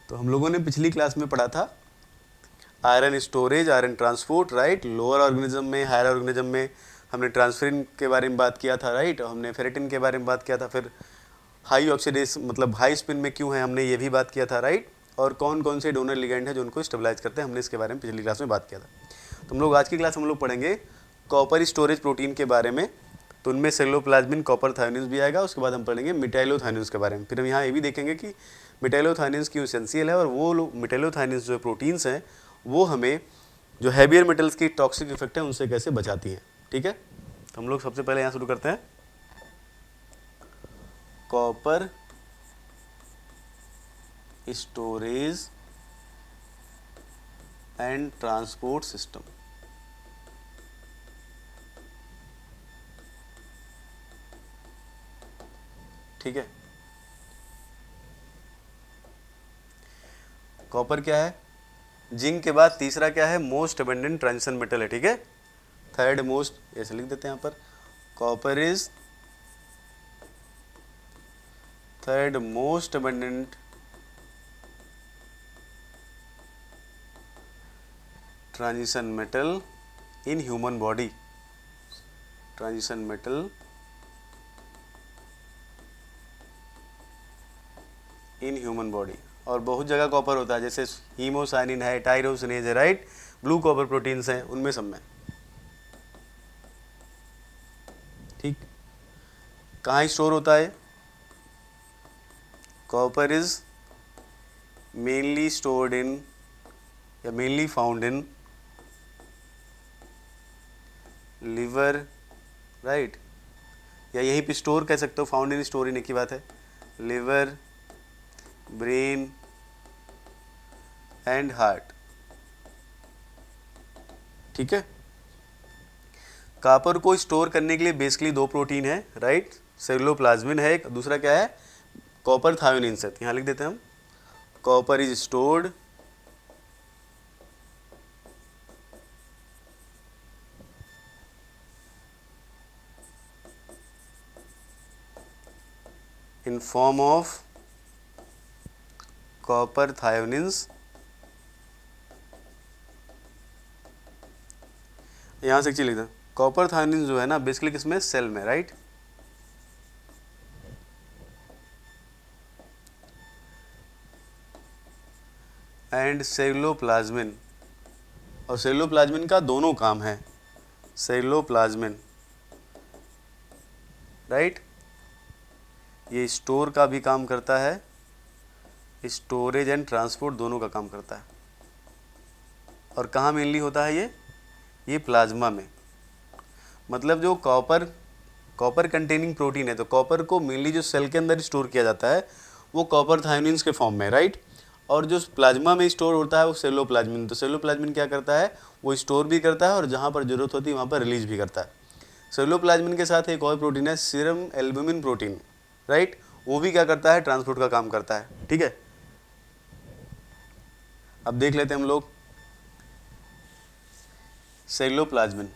तो हम लोगों ने पिछली क्लास में पढ़ा था iron storage, iron transport, right. Lower organism में, हायर ऑर्गेनिज्म में हमने ट्रांसफेरिन के बारे में बात किया था, राइट। और हमने फेरेटिन के बारे में बात किया था। फिर हाई ऑक्सीडेशन मतलब हाई स्पिन में क्यों है, हमने ये भी बात किया था, राइट। और कौन कौन से डोनर लिगेंड है जो उनको स्टेबलाइज करते हैं, हमने इसके बारे में पिछली क्लास में बात किया था। तो हम लोग आज की क्लास हम लोग पढ़ेंगे कॉपर स्टोरेज प्रोटीन के बारे में। तो उनमें सेलोप्लाज्मिन, कॉपर थायोनिन्स भी आएगा। उसके बाद हम पढ़ेंगे मिटाइलोथायोनिन्स के बारे में। फिर हम यहाँ ये भी देखेंगे कि मिटाइलोथायोनिन्स क्यों एसेंशियल है, और वो मिटाइलोथायोनिन्स जो प्रोटीन्स हैं वो हमें जो हैवियर मेटल्स की टॉक्सिक इफेक्ट है उनसे कैसे बचाती हैं। ठीक है, तो हम लोग सबसे पहले यहाँ शुरू करते हैं copper storage and transport system. ठीक है, कॉपर क्या है, जिंक के बाद तीसरा क्या है, मोस्ट अबेंडेंट ट्रांजिशन मेटल है। ठीक है, थर्ड मोस्ट, ऐसे लिख देते हैं यहाँ पर, copper is third most abundant transition metal in human body. Transition metal in human body. और बहुत जगह कॉपर होता है, जैसे हीमोसाइनिन है, टाइरोसिनेज है, राइट। ब्लू कॉपर प्रोटीन्स हैं उनमें सब में। ठीक, कहाँ स्टोर होता है, copper is mainly stored in या mainly found in liver, right. या यहीं पे स्टोर कह सकते हो, फाउंड इन स्टोर इन एक ही बात है। Liver, brain and heart. ठीक है, कॉपर को स्टोर करने के लिए बेसिकली दो प्रोटीन है, राइट। सेलुलोप्लाज्मिन है एक, दूसरा क्या है, कॉपर थायोनिन्स है। यहाँ लिख देते हैं हम, copper is stored in form of copper thioneins। यहाँ से एक चीज लिखते हैं, कॉपर थायोनिन जो है ना बेसिकली किसमें, सेल में, राइट। एंड सेलुलोप्लाज्मिन, और सेलुलोप्लाज्मिन का दोनों काम है, सेलुलोप्लाज्मिन, राइट। ये स्टोर का भी काम करता है, स्टोरेज एंड ट्रांसपोर्ट दोनों का काम करता है। और कहाँ मेनली होता है ये प्लाज्मा में। मतलब जो कॉपर कंटेनिंग प्रोटीन है, तो कॉपर को मेनली जो सेल के अंदर स्टोर किया जाता है वो कॉपर थायोनिन्स के फॉर्म में, राइट। और जो प्लाज्मा में स्टोर होता है वो सेलोप्लाज्मिन। तो सेलोप्लाज्मिन क्या करता है, वो स्टोर भी करता है और जहाँ पर जरूरत होती है वहाँ पर रिलीज भी करता है। सेलोप्लाज्मिन के साथ एक और प्रोटीन है सीरम एल्बुमिन प्रोटीन, राइट। वो भी क्या करता है, ट्रांसपोर्ट का काम करता है। ठीक है, अब देख लेते हैं हम लोग सेलोप्लाज्मिन।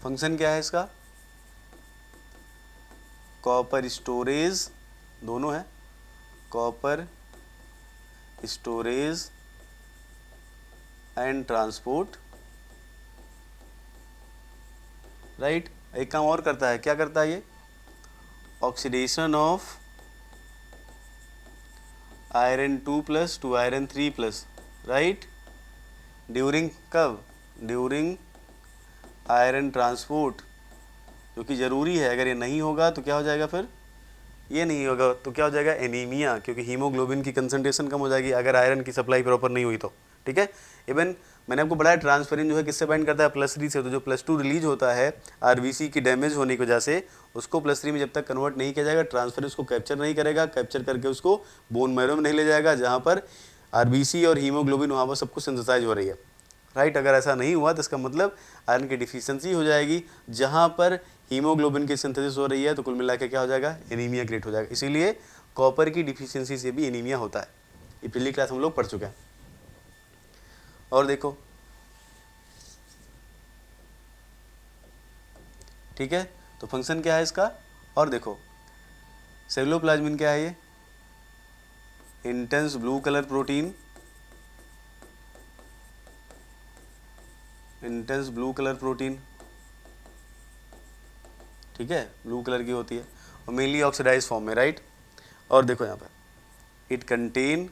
फंक्शन क्या है इसका, कॉपर स्टोरेज, दोनों है, copper storage and transport, right. एक काम और करता है, क्या करता है ये, oxidation of iron 2+ to iron 3+, right. During कब, ड्यूरिंग आयरन ट्रांसपोर्ट, जो कि ज़रूरी है। अगर ये नहीं होगा तो क्या हो जाएगा, फिर ये नहीं होगा तो क्या हो जाएगा, एनीमिया, क्योंकि हीमोग्लोबिन की कंसंट्रेशन कम हो जाएगी अगर आयरन की सप्लाई प्रॉपर नहीं हुई तो। ठीक है, इवन मैंने आपको बताया ट्रांसफेरिन जो है किससे बाइंड करता है, +3 से। तो जो +2 रिलीज होता है आरबीसी की डैमेज होने की वजह से, उसको +3 में जब तक कन्वर्ट नहीं किया जाएगा, ट्रांसफेरिन उसको कैप्चर नहीं करेगा, कैप्चर करके उसको बोन मैरो में नहीं ले जाएगा जहाँ पर आरबीसी और हीमोग्लोबिन वहाँ पर सब कुछ सिंथेसाइज हो रही है, राइट। अगर ऐसा नहीं हुआ तो इसका मतलब आयरन की डिफिशियंसी हो जाएगी। जहाँ पर हीमोग्लोबिन की सिंथेसिस हो रही है तो कुल मिला के क्या हो जाएगा, एनीमिया क्रिएट हो जाएगा। इसीलिए कॉपर की डिफिशियंसी से भी एनीमिया होता है। ये पिछली क्लास हम लोग पढ़ चुके हैं। और देखो ठीक है, तो फंक्शन क्या है इसका। और देखो सेलुलोप्लाज्मिन क्या है, ये intense blue colour protein, intense blue colour protein, ठीक है, ब्लू कलर की होती है और मेनली ऑक्सीडाइज फॉर्म में, राइट। और देखो यहाँ पर it contain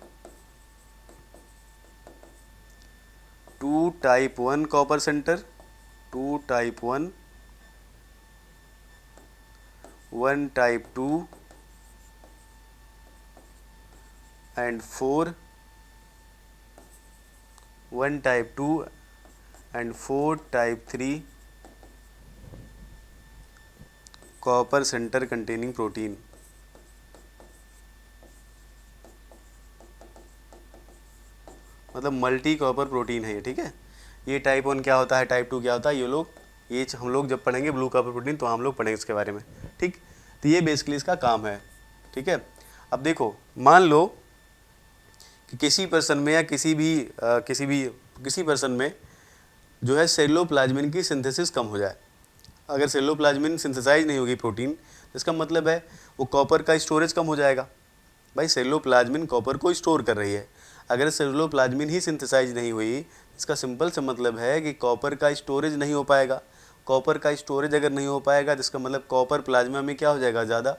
2 type 1 copper centre, 2 type 1, 1 type 2 and 4, 1 type 2 and 4 type 3 copper centre containing protein. मतलब मल्टी कॉपर प्रोटीन है ये, ठीक है। ये टाइप 1 क्या होता है, टाइप 2 क्या होता है, ये हम लोग जब पढ़ेंगे ब्लू कॉपर प्रोटीन तो हम लोग पढ़ेंगे इसके बारे में, ठीक। तो ये बेसिकली इसका काम है, ठीक है। अब देखो मान लो कि किसी पर्सन में या किसी पर्सन में जो है सेलुलोप्लाज्मिन की सिंथेसिस कम हो जाए। अगर सेलुलोप्लाज्मिन सिंथेसाइज नहीं होगी प्रोटीन, तो इसका मतलब है वो कॉपर का स्टोरेज कम हो जाएगा। भाई सेलुलोप्लाज्मिन कॉपर को स्टोर कर रही है, अगर सेलुलोप्लाज्मिन ही सिंथेसाइज नहीं हुई, इसका सिंपल सा मतलब है कि कॉपर का स्टोरेज नहीं हो पाएगा। कॉपर का स्टोरेज अगर नहीं हो पाएगा तो इसका मतलब कॉपर प्लाज्मा में क्या हो जाएगा, ज़्यादा,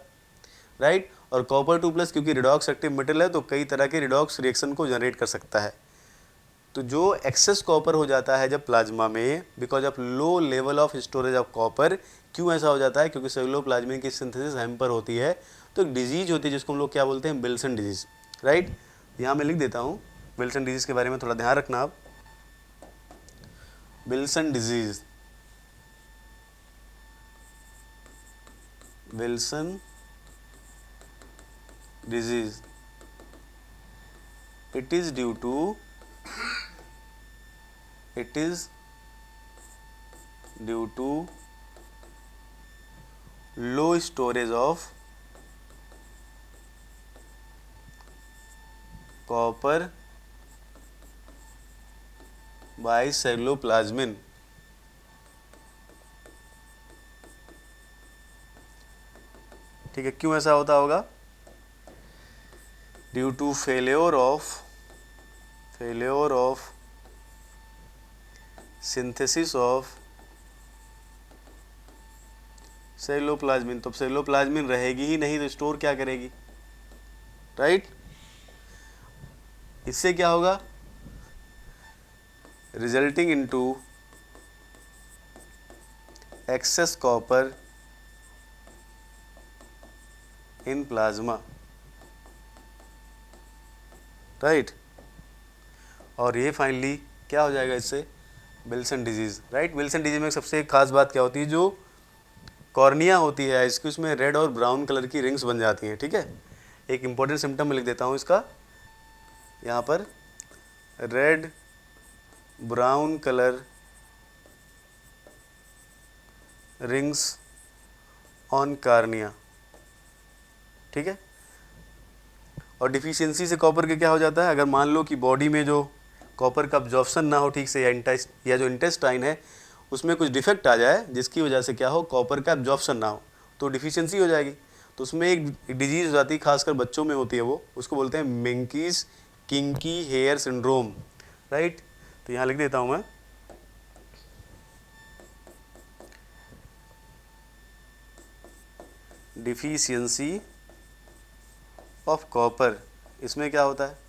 राइट। और कॉपर 2+ क्योंकि रिडॉक्स एक्टिव मेटल है तो कई तरह के रिडॉक्स रिएक्शन को जनरेट कर सकता है। तो जो एक्सेस कॉपर हो जाता है जब प्लाज्मा में, because of low level of storage of copper, क्यों ऐसा हो जाता है, क्योंकि सेलुलोप्लाज्मिन की सिंथेसिस हैम्पर होती है। तो एक डिजीज होती है जिसको हम लोग क्या बोलते हैं, विल्सन डिजीज, राइट। यहाँ मैं लिख देता हूँ, विल्सन डिजीज के बारे में थोड़ा ध्यान रखना आप। Wilson disease, Wilson disease, it is due to low storage of copper by celloplasmin। ठीक है, क्यों ऐसा होता होगा, due to failure of synthesis of ceruloplasmin. तो सेलुलोप्लाज्मिन रहेगी ही नहीं तो स्टोर क्या करेगी, राइट। इससे क्या होगा, resulting into excess copper in plasma, right. और ये फाइनली क्या हो जाएगा इससे, Wilson disease, right. Wilson disease में सबसे एक खास बात क्या होती है, जो कॉर्निया होती है इसकी, उसमें रेड और ब्राउन कलर की रिंग्स बन जाती हैं, ठीक है। एक इंपॉर्टेंट सिम्टम में लिख देता हूँ इसका यहाँ पर, red brown colour rings on cornea, ठीक है। और डिफिशियंसी से कॉपर के क्या हो जाता है, अगर मान लो कि बॉडी में जो कॉपर का अब्जॉर्प्शन ना हो ठीक से, या जो इंटेस्टाइन है उसमें कुछ डिफेक्ट आ जाए जिसकी वजह से क्या हो, कॉपर का अब्जॉर्प्शन ना हो, तो डिफिशियंसी हो जाएगी। तो उसमें एक डिजीज हो जाती है, खासकर बच्चों में होती है, वो उसको बोलते हैं मेंकीस किंकी हेयर सिंड्रोम, राइट। तो यहाँ लिख देता हूँ मैं, डिफिशियंसी ऑफ कॉपर, इसमें क्या होता है,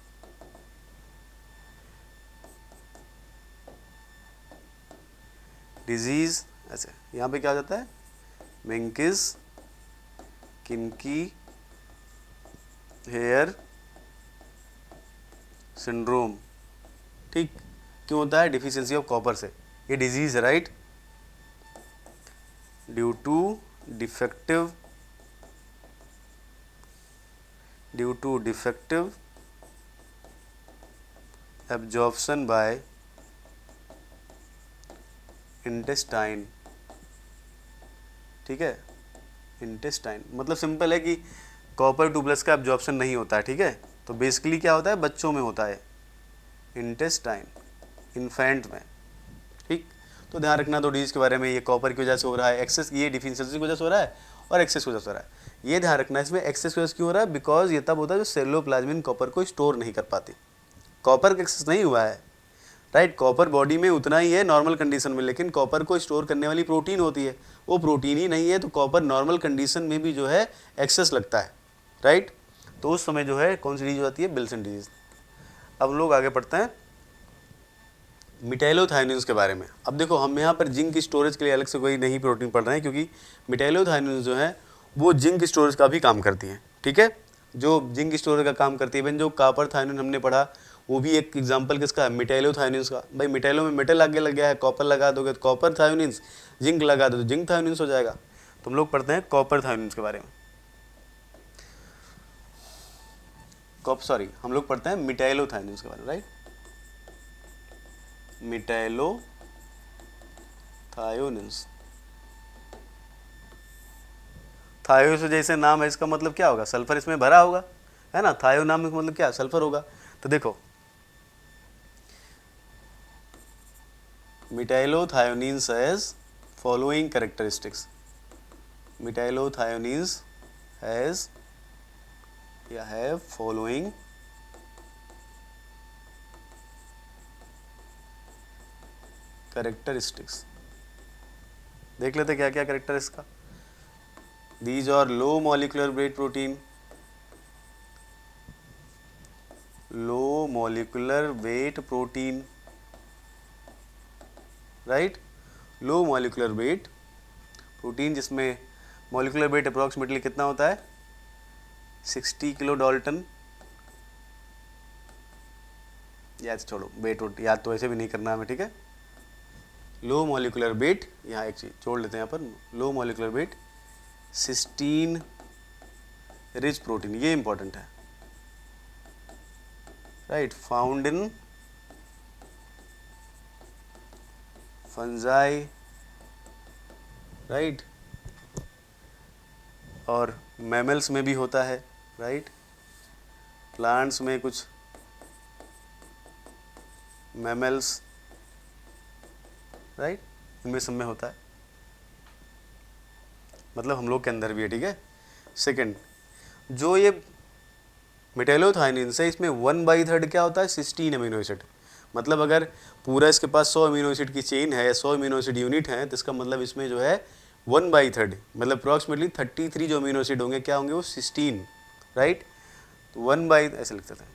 डिजीज, अच्छा यहाँ पे क्या हो जाता है, मेंकिस किंकी हेयर सिंड्रोम, ठीक। क्यों होता है, डिफिशियंसी ऑफ कॉपर से, ये डिजीज है, right. Due to defective absorption by intestine, ठीक है। इंटेस्टाइन मतलब सिंपल है कि कॉपर 2+ का एब्जॉर्प्शन नहीं होता है, ठीक है। तो बेसिकली क्या होता है, बच्चों में होता है इंटेस्टाइन, इन्फेंट में, ठीक। तो ध्यान रखना दो डिजीज के बारे में, ये कॉपर की वजह से हो रहा है, एक्सेस ये डिफिशियंसी की वजह से हो रहा है और एक्सेस की वजह से हो रहा है। ये ध्यान रखना इसमें एक्सेस की वजह से क्यों हो रहा है, बिकॉज ये तब होता है जो सेलुलोप्लाज्मिन कॉपर को स्टोर नहीं कर पाती। कॉपर का एक्सेस नहीं हुआ है, राइट। कॉपर बॉडी में उतना ही है नॉर्मल कंडीशन में, लेकिन कॉपर को स्टोर करने वाली प्रोटीन होती है, वो प्रोटीन ही नहीं है, तो कॉपर नॉर्मल कंडीशन में भी जो है एक्सेस लगता है, राइट। तो उस समय जो है कौन सी डिजीज आती है, विल्सन डिजीज। अब लोग आगे पढ़ते हैं मिटाइलोथायोनिन्स के बारे में। अब देखो हम यहाँ पर जिंक स्टोरेज के लिए अलग से कोई नहीं प्रोटीन पढ़ रहे हैं, क्योंकि मिटाइलोथायोनिन्स जो है वो जिंक स्टोरेज का भी काम करती हैं, ठीक है। जो जिंक स्टोरेज का काम करती है, इवन जो कॉपर थायोनिन हमने पढ़ा वो भी एक एग्जांपल किसका है, मिटाइलोथायोनिन्स का। भाई मिटाइलो में मेटल आगे लग गया है, कॉपर लगा दोगे तो कॉपर थायोनिन्स, जिंक लगा दो तो जिंक थायोनिन्स हो जाएगा। तो हम लोग पढ़ते हैं कॉपर थायोनिन्स के बारे में। हम लोग पढ़ते हैं मिटाइलोथायोनिन्स के बारे में, राइट। मिटाइलोथायोनिन्स, थायो से जैसे नाम है, इसका मतलब क्या होगा, सल्फर इसमें भरा होगा, है ना। थायो नाम का मतलब क्या, सल्फर होगा। तो देखो मिटाइलोथायोनिन्स हैज फॉलोइंग कैरेक्टरिस्टिक्स, मिटाइलोथायोनिन्स हैज या हैव फॉलोइंग कैरेक्टरिस्टिक्स। देख लेते क्या क्या कैरेक्टर इसका। These are low molecular weight protein, low molecular weight protein, right, low molecular weight protein जिसमें molecular weight approximately कितना होता है, 60 किलो डाल्टन। याद छोड़ो, वेट याद तो ऐसे भी नहीं करना हमें, ठीक है। लो मॉलिकुलर वेट, यहाँ एक चीज जोड़ लेते हैं यहाँ पर, low molecular weight cysteine rich protein, ये इंपॉर्टेंट है, right. Found in fungi, right, और मैमल्स में भी होता है, राइट। प्लांट्स में कुछ मैमल्स, राइट, इनमें सब में होता है, मतलब हम लोग के अंदर भी है, ठीक है। सेकंड, जो ये मिटाइलोथायोनिन्स है, इसमें 1/3 क्या होता है, सिस्टीन अमीनो एसिड। मतलब अगर पूरा इसके पास 100 अमीनो एसिड की चेन है, 100 अमीनो एसिड यूनिट है, तो इसका मतलब इसमें जो है 1/3 मतलब अप्रॉक्सीमेटली 33 जो अमीनो एसिड होंगे क्या होंगे, वो सिस्टीन, राइट। तो 1/, ऐसे लिखते थे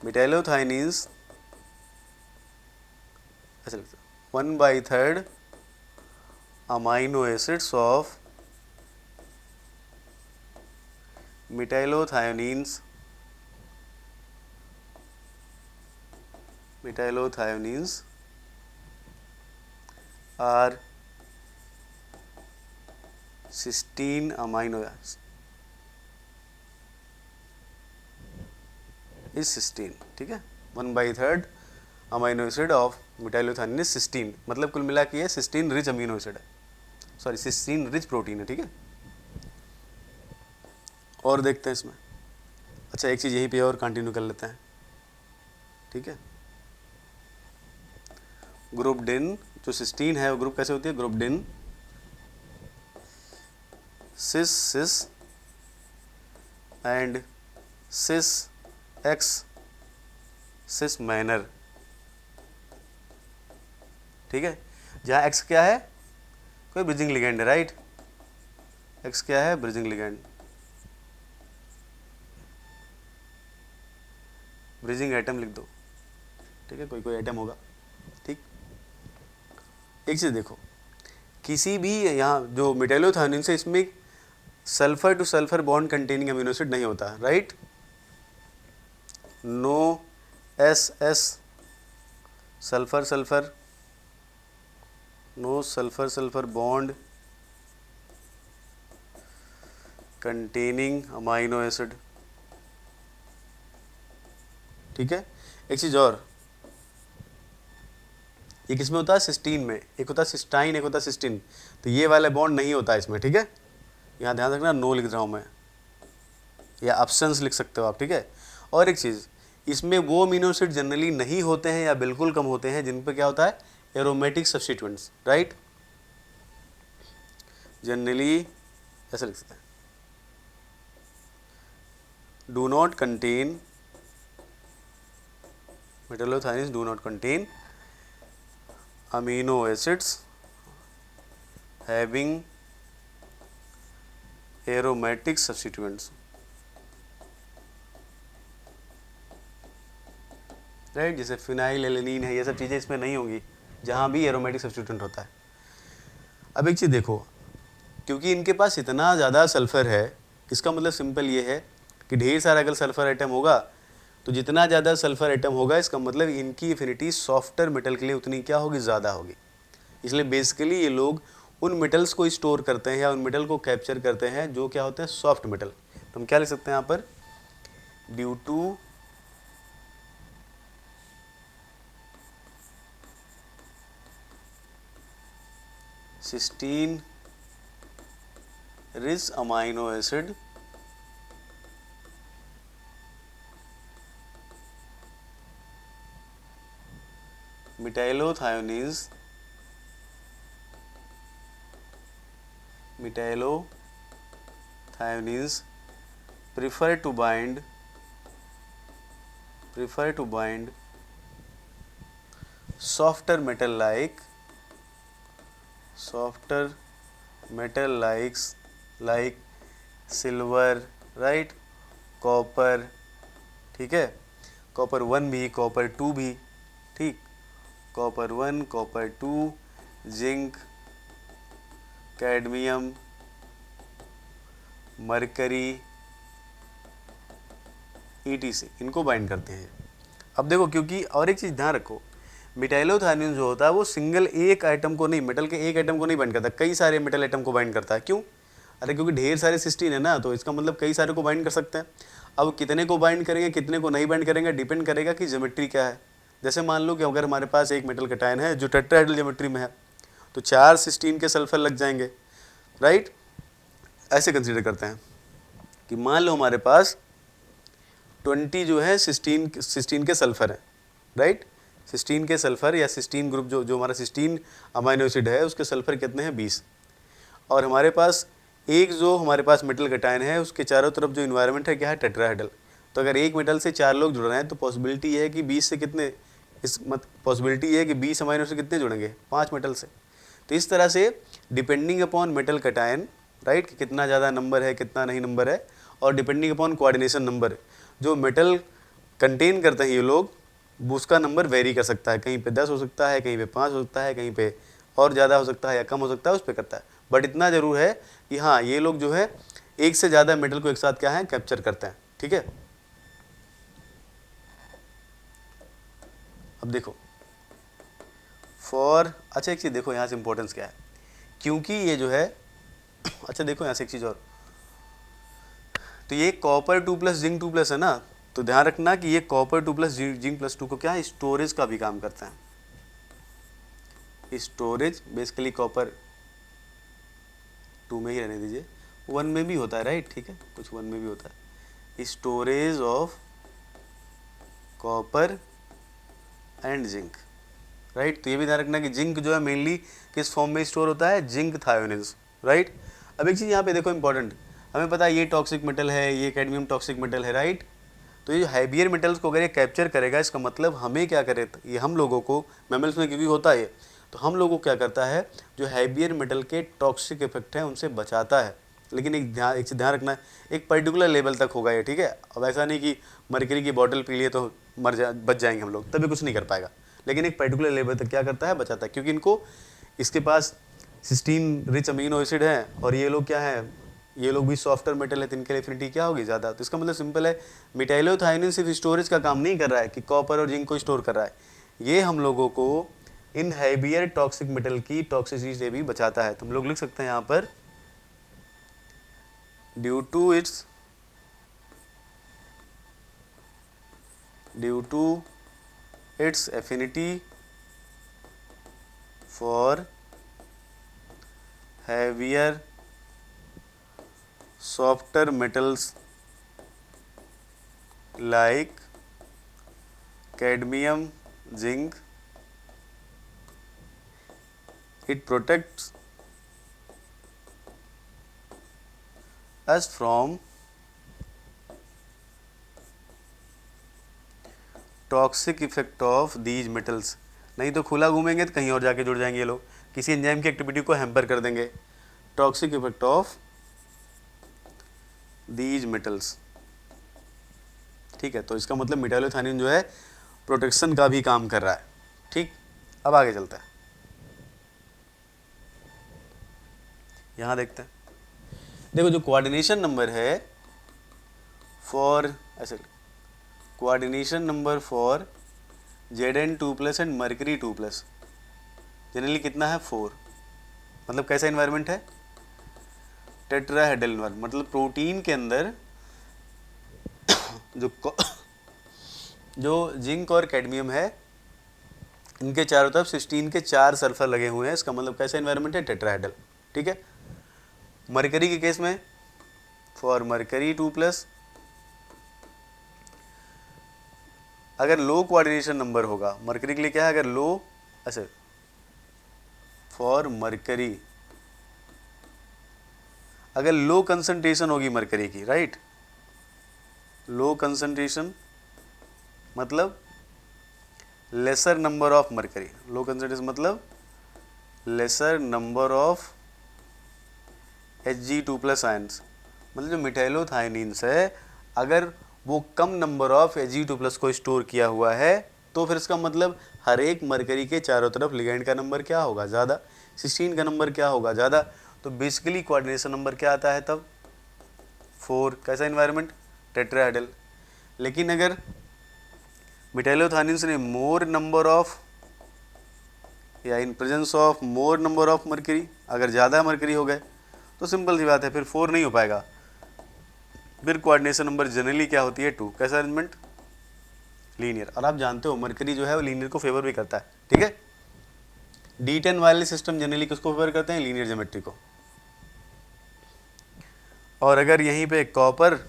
मिटाइलोथायोनिन्स, ऐसे लिखते 1/3 amino acids of mitylothioneins are cysteine amino acids, is cysteine, ठीक है। 1/3 अमीनो एसिड ऑफ मिटाइलोथायोनिन सिस्टीन, मतलब कुल मिला के ये सिस्टीन रिच अमीनो एसिड है, सॉरी सिस्टीन रिच प्रोटीन है, ठीक है। और देखते हैं इसमें, अच्छा एक चीज़ यहीं पे और कंटिन्यू कर लेते हैं, ठीक है। ग्रुप डिन, जो सिस्टीन है वो ग्रुप कैसे होती है, ग्रुप डिन cis cis and cis X cis minor, ठीक है। जहाँ एक्स क्या है, कोई ब्रिजिंग लिगेंड है, राइट। एक्स क्या है, ब्रिजिंग लिगेंड, ब्रिजिंग आइटम लिख दो, ठीक है, कोई कोई आइटम होगा, ठीक। एक चीज़ देखो, किसी भी यहाँ जो मिटाइलोथायोनिन से, इसमें sulphur to sulphur bond containing amino acid नहीं होता, right. No S S sulphur sulphur, no sulphur sulphur bond containing amino acid, ठीक है। एक चीज और, ये किसमें होता है, सिस्टीन में, एक होता है सिस्टाइन, एक होता है सिस्टीन, तो ये वाला बॉन्ड नहीं होता इसमें, ठीक है। यहाँ ध्यान रखना, नो लिख रहा हूँ मैं, या ऑप्शंस लिख सकते हो आप, ठीक है। और एक चीज़, इसमें वो अमीनो एसिड जनरली नहीं होते हैं या बिल्कुल कम होते हैं जिन पर क्या होता है, एरोमेटिक सब्स्टिट्यूएंट्स, राइट, जनरली ऐसा लिख सकते हैं, do not contain, metallothioneins do not contain amino acids having aromatic substituents, right, जैसे फिनाइल एलेनिन है, ये सब चीज़ें इसमें नहीं होंगी जहाँ भी एरोमेटिक सब्स्टिट्यूएंट होता है। अब एक चीज़ देखो, क्योंकि इनके पास इतना ज़्यादा सल्फ़र है, इसका मतलब सिंपल ये है कि ढेर सारा अगर सल्फ़र आइटम होगा तो जितना ज़्यादा सल्फ़र आइटम होगा इसका मतलब इनकी एफिनिटी सॉफ्टर मेटल के लिए उतनी क्या होगी, ज़्यादा होगी। इसलिए बेसिकली ये लोग उन मेटल्स को स्टोर करते हैं या उन मेटल को कैप्चर करते हैं जो क्या होते हैं, सॉफ्ट मेटल। तो हम क्या लिख सकते हैं यहाँ पर, due to cysteine rich amino acid metallothionine's prefer to bind softer metal like silver, right, copper, ठीक है, कॉपर 1 भी, कॉपर 2 भी, ठीक, copper 1, copper 2, zinc, cadmium, mercury, ETC, इनको बाइंड करते हैं। अब देखो, क्योंकि और एक चीज़ ध्यान रखो, मेटाइलोथायोनीन जो होता है वो सिंगल एक आइटम को नहीं, मेटल के एक आइटम को नहीं बाइंड करता, कई सारे मेटल आइटम को बाइंड करता है। क्यों? अरे क्योंकि ढेर सारे सिस्टीन है ना, तो इसका मतलब कई सारे को बाइंड कर सकते हैं। अब कितने को बाइंड करेंगे, कितने को नहीं बाइंड करेंगे, डिपेंड करेगा कि ज्योमेट्री क्या है। जैसे मान लो कि अगर हमारे पास एक मेटल कटायन है जो टेट्राहेड्रल ज्योमेट्री में है, तो 4 सिस्टीन के सल्फर लग जाएंगे, राइट। ऐसे कंसीडर करते हैं कि मान लो हमारे पास 20 जो है सिस्टीन के सल्फर है, राइट। सिस्टीन के सल्फर या सिस्टीन ग्रुप जो हमारा सिस्टीन अमाइनो एसिड है उसके सल्फर कितने हैं, 20। और हमारे पास एक जो हमारे पास मेटल कटायन है उसके चारों तरफ जो इन्वायरमेंट है क्या है, टेट्राहेड्रल। तो अगर एक मेटल से 4 लोग जुड़ रहे हैं तो पॉसिबिलिटी ये है कि 20 से कितने, पॉसिबिलिटी ये है कि 20 अमाइनो से कितने जुड़ेंगे, 5 मेटल से। तो इस तरह से depending upon metal cation, right, कितना ज़्यादा नंबर है कितना नहीं नंबर है, और डिपेंडिंग अपॉन कोऑर्डिनेशन नंबर, जो मेटल कंटेन करते हैं ये लोग, उसका नंबर वेरी कर सकता है, कहीं पे 10 हो सकता है, कहीं पे 5 हो सकता है, कहीं पे और ज़्यादा हो सकता है या कम हो सकता है, उस पर करता है। बट इतना ज़रूर है कि हाँ, ये लोग जो है एक से ज़्यादा मेटल को एक साथ क्या है, कैप्चर करते हैं, ठीक है। अब देखो अच्छा एक चीज़ देखो यहाँ से इंपॉर्टेंस क्या है, क्योंकि ये जो है अच्छा देखो यहाँ से एक चीज़ और, तो ये कॉपर 2 प्लस जिंक 2 प्लस है ना, तो ध्यान रखना कि ये कॉपर 2 प्लस जिंक प्लस 2 को क्या है, स्टोरेज का भी काम करता है। स्टोरेज बेसिकली कॉपर 2 में ही रहने दीजिए, 1 में भी होता है, राइट, ठीक है, कुछ 1 में भी होता है, storage of copper and zinc, right. तो ये भी ध्यान रखना कि जिंक जो है मेनली किस फॉर्म में स्टोर होता है, जिंक थायोनिन्स, राइट। अब एक चीज़ यहाँ पे देखो इंपॉर्टेंट, हमें पता है ये टॉक्सिक मेटल है, ये कैडमियम टॉक्सिक मेटल है, राइट। तो ये हैवियर मेटल्स को अगर ये कैप्चर करेगा, इसका मतलब हमें क्या करे, ये हम लोगों को, मैमल्स में क्योंकि होता है, तो हम लोगों को क्या करता है, जो हैवियर मेटल के टॉक्सिक इफेक्ट हैं उनसे बचाता है। लेकिन एक चीज़ ध्यान रखना है, एक पर्टिकुलर लेवल तक होगा ये, ठीक है। अब ऐसा नहीं कि मरकरी की बॉटल पी लिए तो बच जाएंगे हम लोग, तभी कुछ नहीं कर पाएगा, लेकिन एक पर्टिकुलर लेवल तक क्या करता है, बचाता है, क्योंकि इनको, इसके पास सिस्टीन रिच अमीनो एसिड है और ये लोग क्या है, ये लोग भी सॉफ्टवेयर मेटल है, तो इनके लिए एफिनिटी क्या होगी, ज़्यादा। तो इसका मतलब सिंपल है, मेटाइलोथायोनीन सिर्फ स्टोरेज का काम नहीं कर रहा है कि कॉपर और जिंक को स्टोर कर रहा है, ये हम लोगों को इन हैवियर टॉक्सिक मेटल की टॉक्सिसिटी से भी बचाता है। तो हम लोग लिख सकते हैं यहाँ पर, due to its affinity for heavier softer metals like cadmium, zinc, it protects us from toxic effect of these metals. नहीं तो खुला घूमेंगे तो कहीं और जाके जुड़ जाएंगे ये लोग, किसी एंजाइम की एक्टिविटी को हैम्पर कर देंगे। Toxic effect of these metals, ठीक है। तो इसका मतलब मेटालोथानिन जो है प्रोटेक्शन का भी काम कर रहा है, ठीक। अब आगे चलते हैं, यहां देखते हैं। देखो जो कोऑर्डिनेशन नंबर है फॉर ऐसे coordination number for Zn2+ and mercury 2+ generally कितना है 4। मतलब कैसा इन्वायरमेंट है, टेट्राहेड्रल इन्वायरमेंट। मतलब प्रोटीन के अंदर जो जिंक और कैडमियम है इनके चारों तरफ सिस्टीन के 4 सल्फर लगे हुए हैं। इसका मतलब कैसा इन्वायरमेंट है, टेट्राहेड्रल, ठीक है। मरकरी के केस में फॉर मरकरी 2+, अगर लो कोऑर्डिनेशन नंबर होगा मरकरी के लिए क्या है, अगर लो अच्छा फॉर मरकरी अगर लो कंसंट्रेशन होगी मरकरी की, राइट, लो कंसंट्रेशन मतलब lesser number of mercury, low concentration मतलब lesser number of Hg2+ ions. मतलब जो मेटालोथायनिन्स है अगर वो कम नंबर ऑफ Hg2+ को स्टोर किया हुआ है तो फिर इसका मतलब हर एक मरकरी के चारों तरफ लिगैंड का नंबर क्या होगा, ज़्यादा, सिस्टीन का नंबर क्या होगा, ज़्यादा। तो बेसिकली कोऑर्डिनेशन नंबर क्या आता है तब 4। कैसा इन्वायरमेंट, टेट्राहेड्रल। लेकिन अगर मेटालोथायनिन्स ने मोर नंबर ऑफ या in presence of more number of mercury, अगर ज़्यादा मरकरी हो गए तो सिंपल सी बात है फिर 4 नहीं हो पाएगा। फिर कोऑर्डिनेशन नंबर जनरली क्या होती है 2। कैसा अरेंजमेंट, लीनियर। और आप जानते हो मरकरी जो है वो लीनियर को फेवर भी करता है, ठीक है। D10 वाले सिस्टम जनरली किसको फेवर करते हैं, लीनियर ज्योमेट्री को। और अगर यहीं पे कॉपर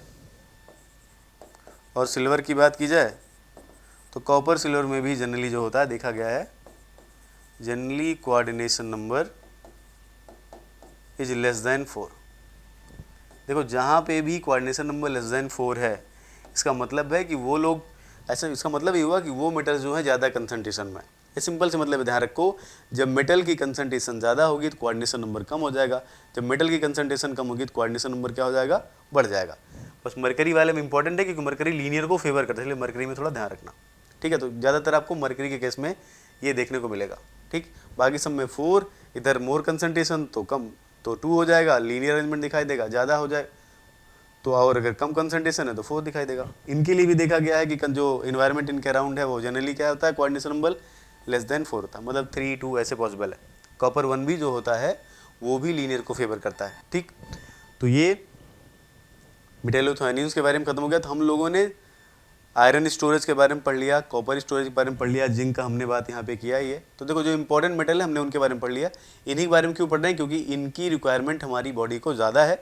और सिल्वर की बात की जाए तो कॉपर सिल्वर में भी जनरली जो होता है देखा गया है generally coordination number is less than 4। देखो जहाँ पे भी कोऑर्डिनेशन नंबर लेस देन 4 है इसका मतलब है कि वो लोग ऐसा, इसका मतलब ये हुआ कि वो मेटल जो है ज़्यादा कंसंट्रेशन में। ये सिंपल से मतलब ध्यान रखो, जब मेटल की कंसंट्रेशन ज़्यादा होगी तो कोऑर्डिनेशन नंबर कम हो जाएगा, जब मेटल की कंसंट्रेशन कम होगी तो कोऑर्डिनेशन नंबर क्या हो जाएगा, बढ़ जाएगा। बस मरकरी वाले में इंपॉर्टेंट है क्योंकि मरकरी लीनियर को फेवर करता है, इसलिए मरकरी में थोड़ा ध्यान रखना, ठीक है। तो ज़्यादातर आपको मरकरी के केस में ये देखने को मिलेगा, ठीक। बाकी सब में 4, इधर मोर कंसंट्रेशन तो कम तो 2 हो जाएगा, लीनियर अरेंजमेंट दिखाई देगा, ज़्यादा हो जाए तो, और अगर कम कंसंट्रेशन है तो 4 दिखाई देगा। इनके लिए भी देखा गया है कि जो इन्वायरमेंट इनके अराउंड है वो जनरली क्या होता है, कोऑर्डिनेशन नंबर लेस देन 4 होता है, मतलब 3, 2 ऐसे पॉसिबल है। कॉपर 1 भी जो होता है वो भी लीनियर को फेवर करता है, ठीक। तो ये मेटालोथायनिन्स के बारे में खत्म हो गया। तो हम लोगों ने आयरन स्टोरेज के बारे में पढ़ लिया, कॉपर स्टोरेज के बारे में पढ़ लिया, जिंक का हमने बात यहाँ पे किया ही है। तो देखो जो इंपॉर्टेंट मेटल है हमने उनके बारे में पढ़ लिया। इन्हीं के बारे में क्यों पढ़ रहे हैं, क्योंकि इनकी रिक्वायरमेंट हमारी बॉडी को ज़्यादा है,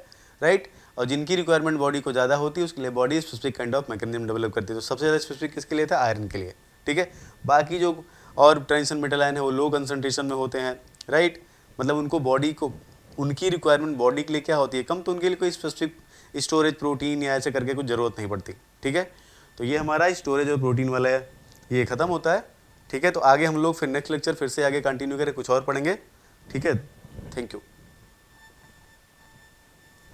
राइट। और जिनकी रिक्वायरमेंट बॉडी को ज़्यादा होती है उसके लिए body specific kind of mechanism develop करती है। तो सबसे ज़्यादा स्पेसिफिक किसके लिए था, आयरन के लिए, ठीक है। बाकी जो और ट्रांजिशन मेटल आयन है वो लो कंसंट्रेशन में होते हैं, राइट। मतलब उनको बॉडी को, उनकी रिक्वायरमेंट बॉडी के लिए क्या होती है, कम, तो उनके लिए कोई स्पेसिफिक स्टोरेज प्रोटीन या ऐसे करके कुछ ज़रूरत नहीं पड़ती, ठीक है। तो ये हमारा स्टोरेज और प्रोटीन वाला है, ये ख़त्म होता है, ठीक है। तो आगे हम लोग फिर नेक्स्ट लेक्चर फिर से आगे कंटिन्यू करें, कुछ और पढ़ेंगे, ठीक है। Thank you.